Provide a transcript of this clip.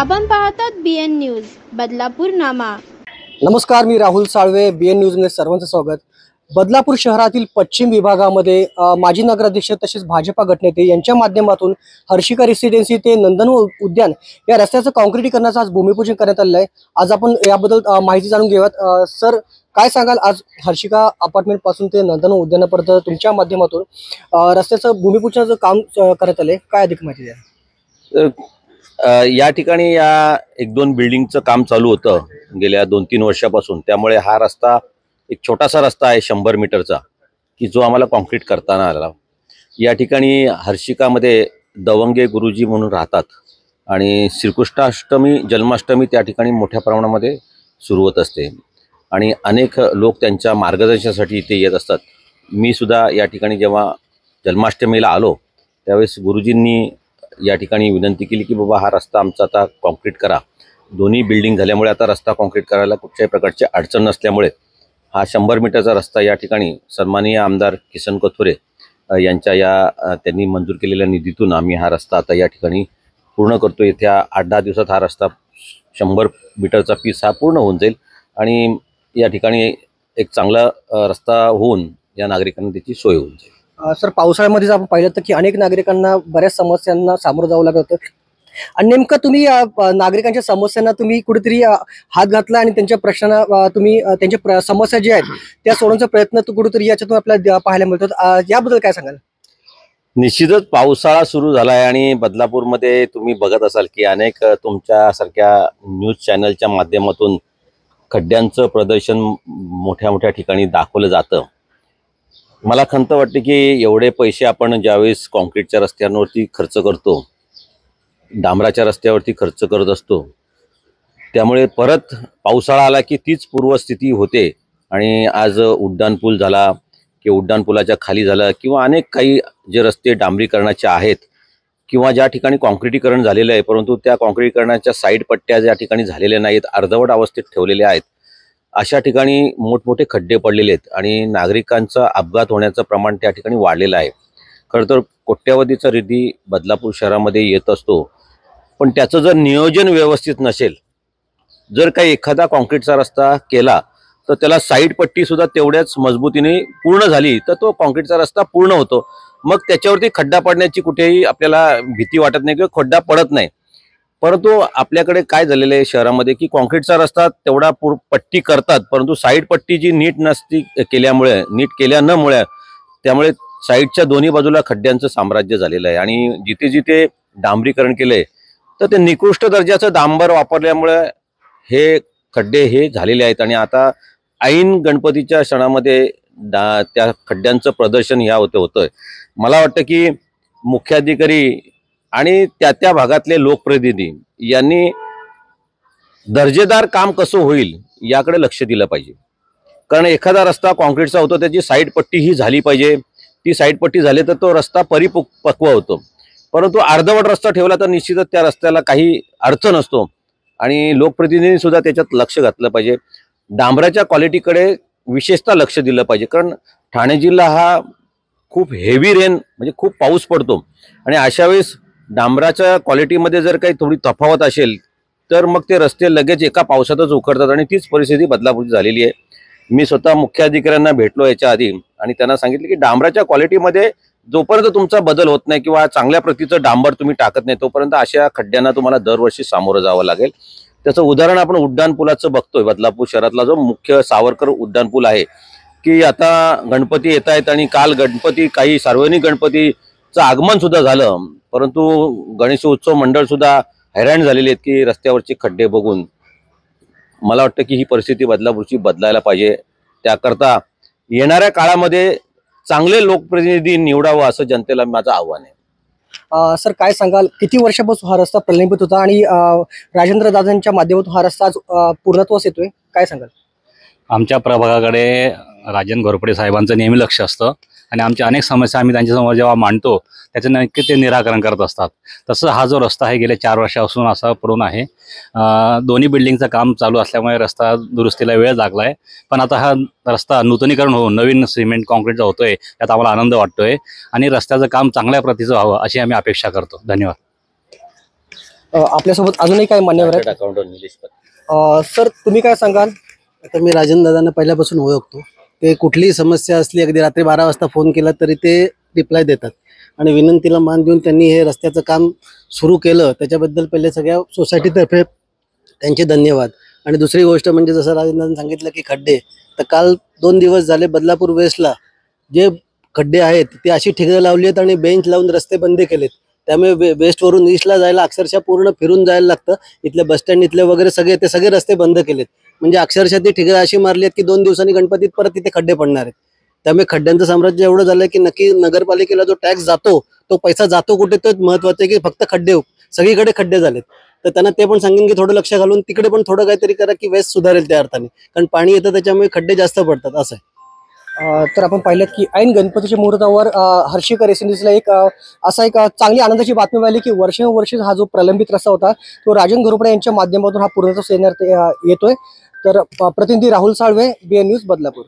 आपण पाहतात BN news Badlapur नामा। नमस्कार, मी राहुल साळवे, BN न्यूज मध्ये सर्वांचं स्वागत। बदलापूर शहरातील पश्चिम विभागामध्ये माजी नगराध्यक्ष तसेच भाजपा गटनेते यांच्या माध्यमातून हर्षिका रेसिडेन्सी ते नंदन उद्यान या रस्त्याचं काँक्रिटीकरणाचं आज भूमिपूजन करण्यात आलं आहे। आज आपण याबद्दल माहिती जाणून घेऊयात। सर, काय सांगाल, आज हर्षिका अपार्टमेंट पासून ते नंदन उद्यानापर्यंत तुमच्या माध्यमातून रस्त्याचं भूमिपूजनाचं काम करण्यात आलंय, काय अधिक माहिती द्या। या ठिकाणी या एक दोन बिल्डिंगचं काम चालू होतं गेल्या 2-3 वर्षापासून। त्यामुळे हा रस्ता एक छोटासा रस्ता आहे 100 मीटरचा, की जो आम्हाला कॉन्क्रीट करताना आला। या ठिकाणी हर्षिकामध्ये दवंगे गुरुजी म्हणून राहतात आणि श्रीकृष्णाष्टमी जन्माष्टमी त्या ठिकाणी मोठ्या प्रमाणामध्ये सुरू होत असते आणि अनेक लोक त्यांच्या मार्गदर्शनासाठी इथे येत असतात। मी सुद्धा या ठिकाणी जेव्हा जन्माष्टमीला आलो त्यावेळेस गुरुजींनी या ठिकाणी विनंती केली की बाबा हा रस्ता आमचा आता कॉन्क्रीट करा। दोन्ही बिल्डिंग झाल्यामुळे आता रस्ता कॉन्क्रीट करायला कुठल्याही प्रकारची अडचण नसल्यामुळे हा 100 मीटरचा रस्ता या ठिकाणी सन्माननीय आमदार किसन कथोरे यांच्या त्यांनी मंजूर केलेल्या निधीतून आम्ही हा रस्ता आता या ठिकाणी पूर्ण करतो। येत्या 8-10 दिवसात हा रस्ता 100 मीटरचा पीस हा पूर्ण होऊन जाईल आणि या ठिकाणी एक चांगला रस्ता होऊन या नागरिकांना त्याची सोय होऊन जाईल। सर, पावसाळ्यामध्ये आपण पाहिलं तर की अनेक नागरिकांना बऱ्याच समस्यांना सामोरं जावं लागत होतं आणि नेमकं तुम्ही नागरिकांच्या समस्यांना तुम्ही कुठेतरी हात घातला आणि त्यांच्या प्रश्नांना तुम्ही त्यांच्या समस्या ज्या आहेत त्या सोडवण्याचा प्रयत्न कुठेतरी याच्यातून आपल्याला पाहायला मिळतात। याबद्दल काय सांगाल? निश्चितच पावसाळा सुरू झाला आहे आणि बदलापूरमध्ये तुम्ही बघत असाल की अनेक तुमच्यासारख्या न्यूज चॅनलच्या माध्यमातून खड्ड्यांचं प्रदर्शन मोठ्या मोठ्या ठिकाणी दाखवलं जातं। मला खंत वाटते की एवढे पैसे आपण ज्यावेळेस कॉन्क्रीटच्या रस्त्यांवरती खर्च करतो, डांबराच्या रस्त्यावरती खर्च करत असतो, त्यामुळे परत पावसाळा आला की तीच पूर्वस्थिती होते आणि आज उड्डाणपूल झाला किंवा उड्डाणपुलाच्या खाली झालं किंवा अनेक काही जे रस्ते डांबरीकरणाचे आहेत किंवा ज्या ठिकाणी कॉन्क्रिटीकरण झालेलं आहे परंतु त्या कॉन्क्रिटीकरणाच्या साईड पट्ट्या ज्या ठिकाणी झालेल्या नाहीत, अर्धवट अवस्थेत ठेवलेल्या आहेत, अशा ठिकाणी मोठमोठे खड्डे पडलेले आहेत आणि नागरिकांचा अपघात होण्याचं प्रमाण त्या ठिकाणी वाढलेलं आहे। खरं तर कोट्यावधीचा निधी बदलापूर शहरामध्ये येत असतो, पण त्याचं जर नियोजन व्यवस्थित नसेल, जर काही एखादा कॉन्क्रीटचा रस्ता केला तर त्याला साईड पट्टी सुद्धा तेवढ्याच मजबूतीने पूर्ण झाली तर तो कॉन्क्रीटचा रस्ता पूर्ण होतो। मग त्याच्यावरती खड्डा पडण्याची कुठेही आपल्याला भीती वाटत नाही किंवा खड्डा पडत नाही। परंतु आपल्याकडे काय झालेलं आहे शहरामध्ये की कॉन्क्रीटचा रस्ता तेवढा पट्टी करतात परंतु साईड पट्टी जी नीट नसती केल्यामुळे, नीट केल्या न मुळे, त्यामुळे साईडच्या दोन्ही बाजूला खड्ड्यांचं साम्राज्य झालेलं आहे आणि जिथे जिथे डांबरीकरण केलंय तर ते निकृष्ट दर्जाचं डांबर वापरल्यामुळे हे खड्डे हे झालेले आहेत आणि आता ऐन गणपतीच्या क्षणामध्ये त्या खड्ड्यांचं प्रदर्शन ह्या होतंय। मला वाटतं की मुख्याधिकारी आणि त्या भागातले लोकप्रतिनिधी यांनी दर्जेदार काम कसं होईल याकडे लक्ष दिलं पाहिजे। कारण एखादा रस्ता कॉन्क्रीटचा होतो त्याची साईड पट्टी ही झाली पाहिजे, ती साईड पट्टी झाली तर तो रस्ता परिपक्व होतो, परंतु अर्धवट रस्ता ठेवला तर निश्चितच त्या रस्त्याला काही अर्थ नसतो आणि लोकप्रतिनिधींनी सुद्धा त्याच्यात लक्ष घातलं पाहिजे। डांबराच्या क्वालिटीकडे विशेषतः लक्ष दिलं पाहिजे, कारण ठाणे जिल्हा हा खूप हेवी रेन म्हणजे खूप पाऊस पडतो आणि अशा वेळेस डांबराच्या क्वालिटीमध्ये जर काही थोडी तफावत असेल तर मग ते रस्ते लगेच एका पावसातच उखडतात आणि तीच परिस्थिती बदलापूरची झालेली आहे। मी स्वतः मुख्याधिकाऱ्यांना भेटलो याच्या आधी आणि त्यांना सांगितलं की डांबराच्या क्वालिटीमध्ये जोपर्यंत तुमचा बदल होत नाही किंवा चांगल्या प्रतीचं डांबर तुम्ही टाकत नाही तोपर्यंत अशा खड्ड्यांना तुम्हाला दरवर्षी सामोरं जावं लागेल। त्याचं उदाहरण आपण उड्डाणपुलाचं बघतोय। बदलापूर शहरातला जो मुख्य सावरकर उड्डाणपूल आहे की आता गणपती येत आहेत आणि काल गणपती, काही सार्वजनिक गणपतीचं आगमन सुद्धा झालं, परंतु गणेशोत्सव मंडळ सुद्धा हैराण झालेले आहेत की रस्त्यावरचे खड्डे बघून। मला वाटतं की ही परिस्थिती बदलापूरची बदलायला पाहिजे। त्याकरता येणाऱ्या काळामध्ये चांगले लोकप्रतिनिधी निवडावं असं जनतेला माझं आव्हान आहे। सर, काय सांगाल, किती वर्षापासून हा रस्ता प्रलंबित होता आणि राजेंद्र दादांच्या माध्यमातून हा रस्ता आज पूर्णत्वास येतोय, काय सांगाल? आमच्या प्रभागाकडे राजन घोरपडे साहेबांचं नेहमी लक्ष असतं आणि आमच्या अनेक समस्या आम्ही त्यांच्यासमोर जेव्हा मांडतो त्याचं नक्की ते निराकरण करत असतात। तसं हा जो रस्ता आहे गेल्या 4 वर्षापासून असा पडून आहे। दोन्ही बिल्डिंगचं काम चालू असल्यामुळे रस्ता दुरुस्तीला वेळ लागला आहे, पण आता हा रस्ता नूतनीकरण होऊन नवीन सिमेंट कॉन्क्रीटचा होतोय, त्यात आम्हाला आनंद वाटतोय आणि रस्त्याचं काम चांगल्या प्रतीचं व्हावं अशी आम्ही अपेक्षा करतो। धन्यवाद। आपल्यासोबत अजूनही काही मान्यवर आहेत. अकाउंट निलेश सर तुम्ही काय सांगाल? आता मी राजन दादांना पहिल्यापासून ओळखतो. ते कुठलीही समस्या असली अगदी रात्री 12 वाजता फोन केला तरी ते रिप्लाय देतात आणि विनंतीला मान देऊन त्यांनी हे रस्त्याचं काम सुरू केलं त्याच्याबद्दल पहिले सगळ्या सोसायटीतर्फे त्यांचे धन्यवाद. आणि दुसरी गोष्ट म्हणजे जसं राजन दादांनी सांगितलं की खड्डे, तर काल 2 दिवस झाले बदलापूर वेस्टला जे खड्डे आहेत ते अशी ठिगळं लावली आहेत आणि बेंच लावून रस्ते बंद केलेत. त्यामुळे वेस्टवरून ईस्टला जायला अक्षरशः पूर्ण फिरून जायला लागतं. इथले बसस्टँड इथले वगैरे सगळे रस्ते बंद केलेत. म्हणजे अक्षरशः ती ठिगळं अशी मारली आहेत की 2 दिवसांनी गणपतीत परत तिथे खड्डे पडणार आहेत. त्यामुळे खड्ड्यांचं साम्राज्य एवढं झालंय की नक्की नगरपालिकेला जो टॅक्स जातो तो पैसा जातो कुठे, तो महत्वाचं आहे की फक्त खड्डे सगळीकडे खड्डे झालेत. तर त्यांना ते पण सांगेन की थोडं लक्ष घालून तिकडे पण थोडं काहीतरी करा की वेस्ट सुधारेल त्या अर्थाने, कारण पाणी येतं त्याच्यामुळे खड्डे जास्त पडतात असं आहे. तर आपण पाहिलं की ऐन गणपतीच्या मुहूर्तावर हर्षिका रेसिडेन्सीला एक चांगली आनंदाची बातमी मिळाली की वर्षानुवर्ष हा जो प्रलंबित रस्ता होता तो राजन घोरपडे यांच्या माध्यमातून हा पूर्णत्वास येतोय. तर प्रतिनिधी राहुल साळवे, BN न्यूज, बदलापूर.